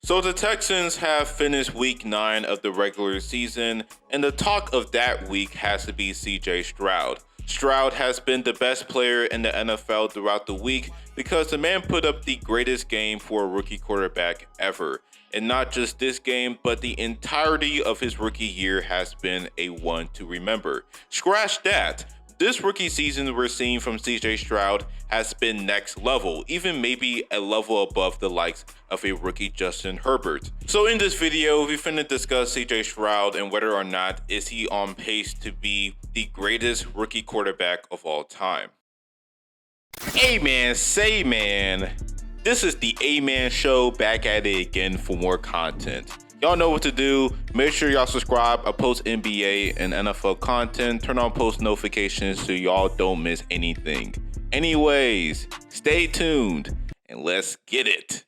So the Texans have finished week 9 of the regular season, and the talk of that week has to be CJ Stroud. Stroud has been the best player in the NFL throughout the week because the man put up the greatest game for a rookie quarterback ever. And not just this game, but the entirety of his rookie year has been a one to remember. Scratch that. This rookie season we're seeing from CJ Stroud has been next level, even maybe a level above the likes of a rookie Justin Herbert. So in this video, we're finna discuss CJ Stroud and whether or not is he on pace to be the greatest rookie quarterback of all time. Hey man, say man, this is the A-Man Show, back at it again for more content. Y'all know what to do. Make sure y'all subscribe. I post NBA and NFL content. Turn on post notifications so y'all don't miss anything. Anyways, stay tuned and let's get it.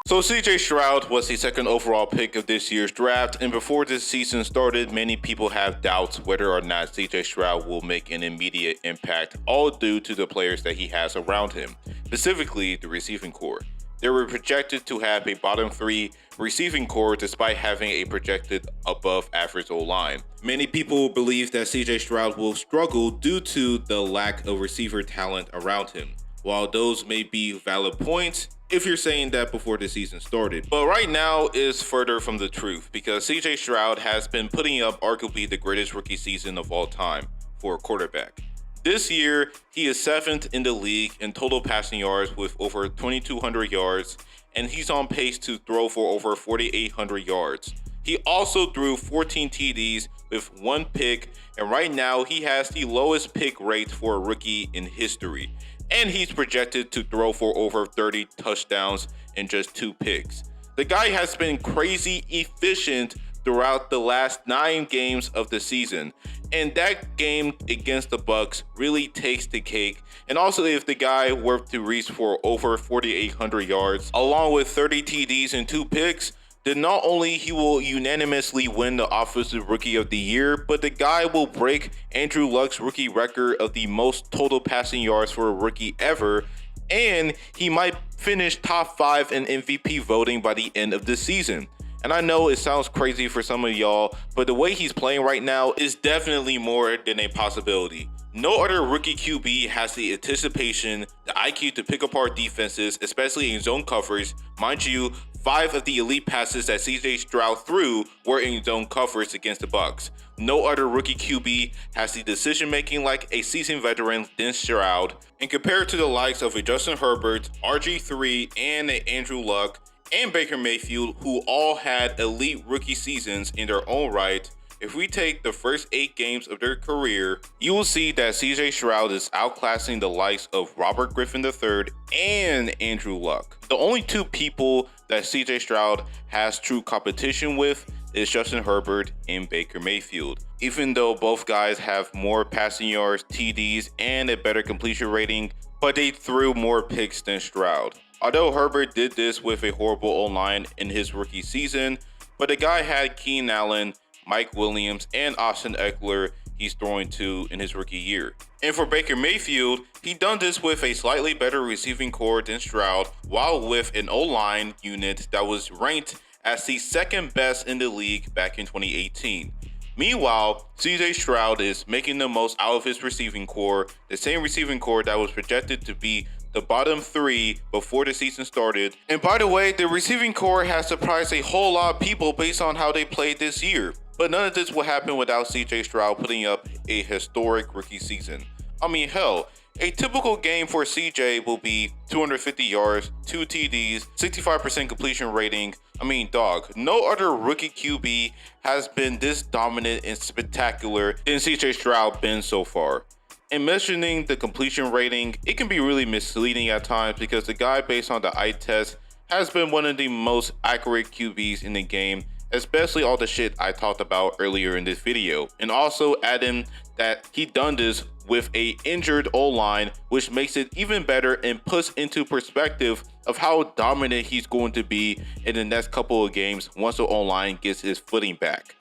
So CJ Stroud was the second overall pick of this year's draft, and before this season started, many people have doubts whether or not CJ Stroud will make an immediate impact, all due to the players that he has around him, specifically the receiving corps. They were projected to have a bottom 3 receiving corps despite having a projected above average O-line. Many people believe that CJ Stroud will struggle due to the lack of receiver talent around him. While those may be valid points if you're saying that before the season started. But right now is further from the truth because CJ Stroud has been putting up arguably the greatest rookie season of all time for a quarterback. This year, he is 7th in the league in total passing yards with over 2,200 yards, and he's on pace to throw for over 4,800 yards. He also threw 14 TDs with 1 pick, and right now he has the lowest pick rate for a rookie in history. And he's projected to throw for over 30 touchdowns and just 2 picks. The guy has been crazy efficient throughout the last 9 games of the season. And that game against the Bucs really takes the cake. And also, if the guy were to reach for over 4,800 yards, along with 30 TDs and 2 picks, then not only he will unanimously win the Offensive Rookie of the Year, but the guy will break Andrew Luck's rookie record of the most total passing yards for a rookie ever. And he might finish top 5 in MVP voting by the end of the season. And I know it sounds crazy for some of y'all, but the way he's playing right now is definitely more than a possibility. No other rookie QB has the anticipation, the IQ to pick apart defenses, especially in zone coverage. Mind you, 5 of the elite passes that CJ Stroud threw were in zone coverage against the Bucs. No other rookie QB has the decision making like a seasoned veteran than Stroud. And compared to the likes of a Justin Herbert, RG3, and a Andrew Luck, and Baker Mayfield, who all had elite rookie seasons in their own right, if we take the first 8 games of their career, you will see that CJ Stroud is outclassing the likes of Robert Griffin III and Andrew Luck. The only 2 people that CJ Stroud has true competition with is Justin Herbert and Baker Mayfield. Even though both guys have more passing yards, TDs, and a better completion rating, but they threw more picks than Stroud. Although Herbert did this with a horrible O-line in his rookie season, but the guy had Keenan Allen, Mike Williams, and Austin Eckler he's throwing to in his rookie year. And for Baker Mayfield, he done this with a slightly better receiving corps than Stroud, while with an O-line unit that was ranked as the 2nd best in the league back in 2018. Meanwhile, CJ Stroud is making the most out of his receiving corps, the same receiving corps that was projected to be the bottom 3 before the season started. And by the way, the receiving corps has surprised a whole lot of people based on how they played this year. But none of this will happen without CJ Stroud putting up a historic rookie season. I mean, hell, a typical game for CJ will be 250 yards, 2 TDs, 65% completion rating. I mean, dog, no other rookie QB has been this dominant and spectacular than CJ Stroud been so far. And mentioning the completion rating, it can be really misleading at times because the guy, based on the eye test, has been one of the most accurate QBs in the game, especially all the shit I talked about earlier in this video. And also add in that he done this with a injured O-line, which makes it even better and puts into perspective of how dominant he's going to be in the next couple of games once the O-line gets his footing back.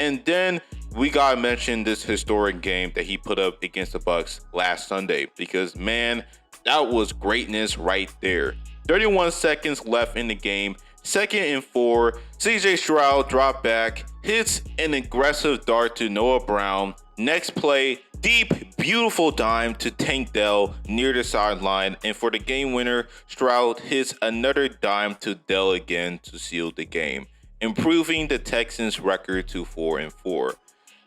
And then we gotta mention this historic game that he put up against the Bucs last Sunday, because man, that was greatness right there. 31 seconds left in the game. 2nd and 4. CJ Stroud dropped back, hits an aggressive dart to Noah Brown. Next play, deep, beautiful dime to Tank Dell near the sideline. And for the game winner, Stroud hits another dime to Dell again to seal the game, improving the Texans' record to 4-4.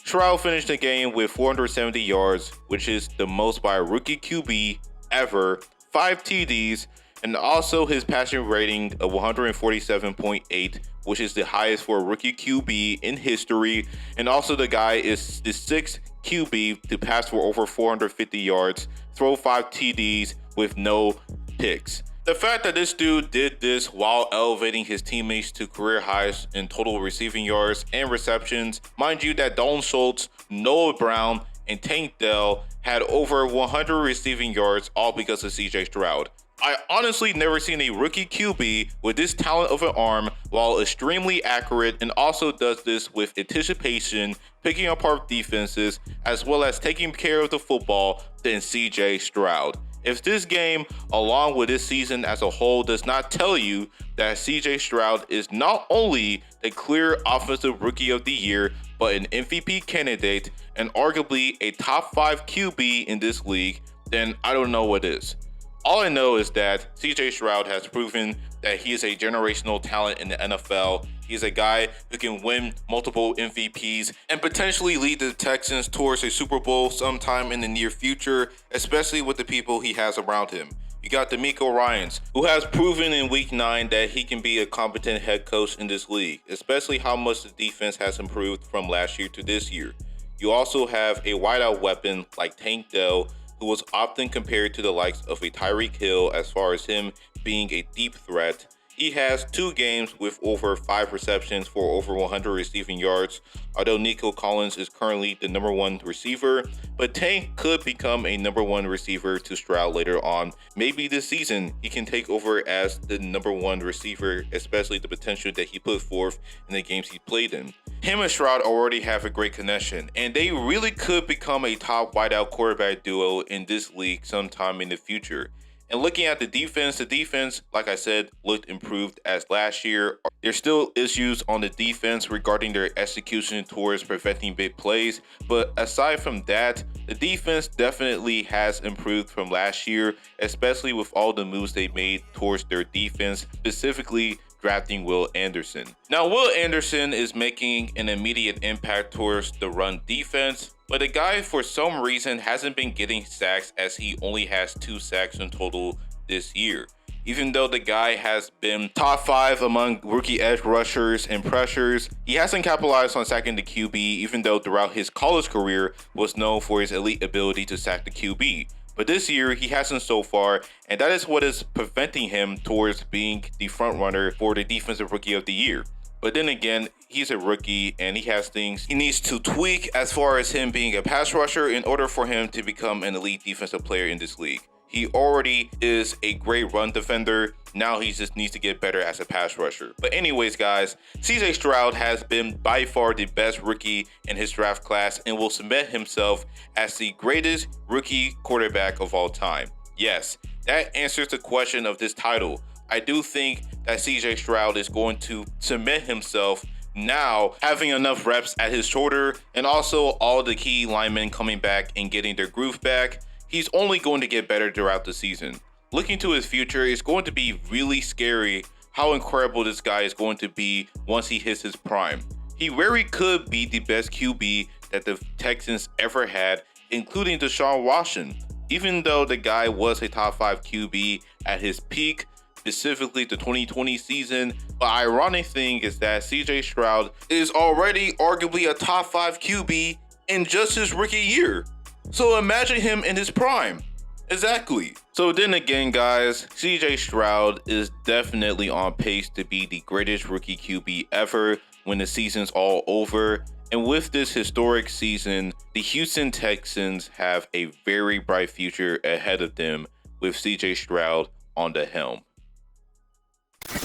Stroud finished the game with 470 yards, which is the most by a rookie QB ever, 5 TDs, and also his passer rating of 147.8, which is the highest for a rookie QB in history. And also the guy is the 6th QB to pass for over 450 yards, throw 5 TDs with no picks. The fact that this dude did this while elevating his teammates to career highs in total receiving yards and receptions. Mind you that Dalton Schultz, Noah Brown, and Tank Dell had over 100 receiving yards, all because of CJ Stroud. I honestly never seen a rookie QB with this talent of an arm while extremely accurate, and also does this with anticipation, picking apart defenses, as well as taking care of the football than CJ Stroud. If this game, along with this season as a whole, does not tell you that CJ Stroud is not only the clear offensive rookie of the year, but an MVP candidate and arguably a top 5 QB in this league, then I don't know what is. All I know is that CJ Stroud has proven that he is a generational talent in the NFL. He's a guy who can win multiple MVPs and potentially lead the Texans towards a Super Bowl sometime in the near future, especially with the people he has around him. You got DeMeco Ryans, who has proven in Week 9 that he can be a competent head coach in this league, especially how much the defense has improved from last year to this year. You also have a wideout weapon like Tank Dell, who was often compared to the likes of a Tyreek Hill as far as him being a deep threat. He has 2 games with over 5 receptions for over 100 receiving yards, although Nico Collins is currently the number 1 receiver, but Tank could become a number 1 receiver to Stroud later on. Maybe this season he can take over as the number 1 receiver, especially the potential that he put forth in the games he played in. Him and Stroud already have a great connection, and they really could become a top wideout quarterback duo in this league sometime in the future. And looking at the defense, like I said, looked improved as last year. There's still issues on the defense regarding their execution towards preventing big plays. But aside from that, the defense definitely has improved from last year, especially with all the moves they made towards their defense, specifically drafting Will Anderson. Now, Will Anderson is making an immediate impact towards the run defense, but the guy for some reason hasn't been getting sacks, as he only has 2 sacks in total this year. Even though the guy has been top 5 among rookie edge rushers and pressures, he hasn't capitalized on sacking the QB, even though throughout his college career was known for his elite ability to sack the QB. But this year, he hasn't so far, and that is what is preventing him towards being the front runner for the Defensive Rookie of the Year. But then again, he's a rookie and he has things he needs to tweak as far as him being a pass rusher in order for him to become an elite defensive player in this league. He already is a great run defender. Now he just needs to get better as a pass rusher. But anyways, guys, CJ Stroud has been by far the best rookie in his draft class and will cement himself as the greatest rookie quarterback of all time. Yes, that answers the question of this title. I do think that CJ Stroud is going to cement himself now, having enough reps at his shoulder, and also all the key linemen coming back and getting their groove back. He's only going to get better throughout the season. Looking to his future, it's going to be really scary how incredible this guy is going to be once he hits his prime. He very could be the best QB that the Texans ever had, including Deshaun Watson. Even though the guy was a top 5 QB at his peak, specifically the 2020 season, the ironic thing is that CJ Stroud is already arguably a top 5 QB in just his rookie year. So imagine him in his prime. Exactly. So then again, guys, CJ Stroud is definitely on pace to be the greatest rookie QB ever when the season's all over. And with this historic season, the Houston Texans have a very bright future ahead of them with CJ Stroud on the helm.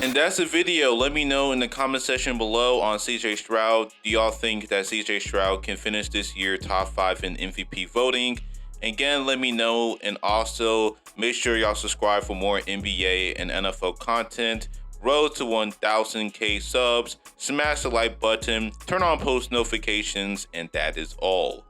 And that's the video. Let me know in the comment section below on CJ Stroud. Do y'all think that CJ Stroud can finish this year top 5 in MVP voting? Again, let me know, and also make sure y'all subscribe for more NBA and NFL content. Road to 1000K subs, smash the like button, turn on post notifications, and that is all.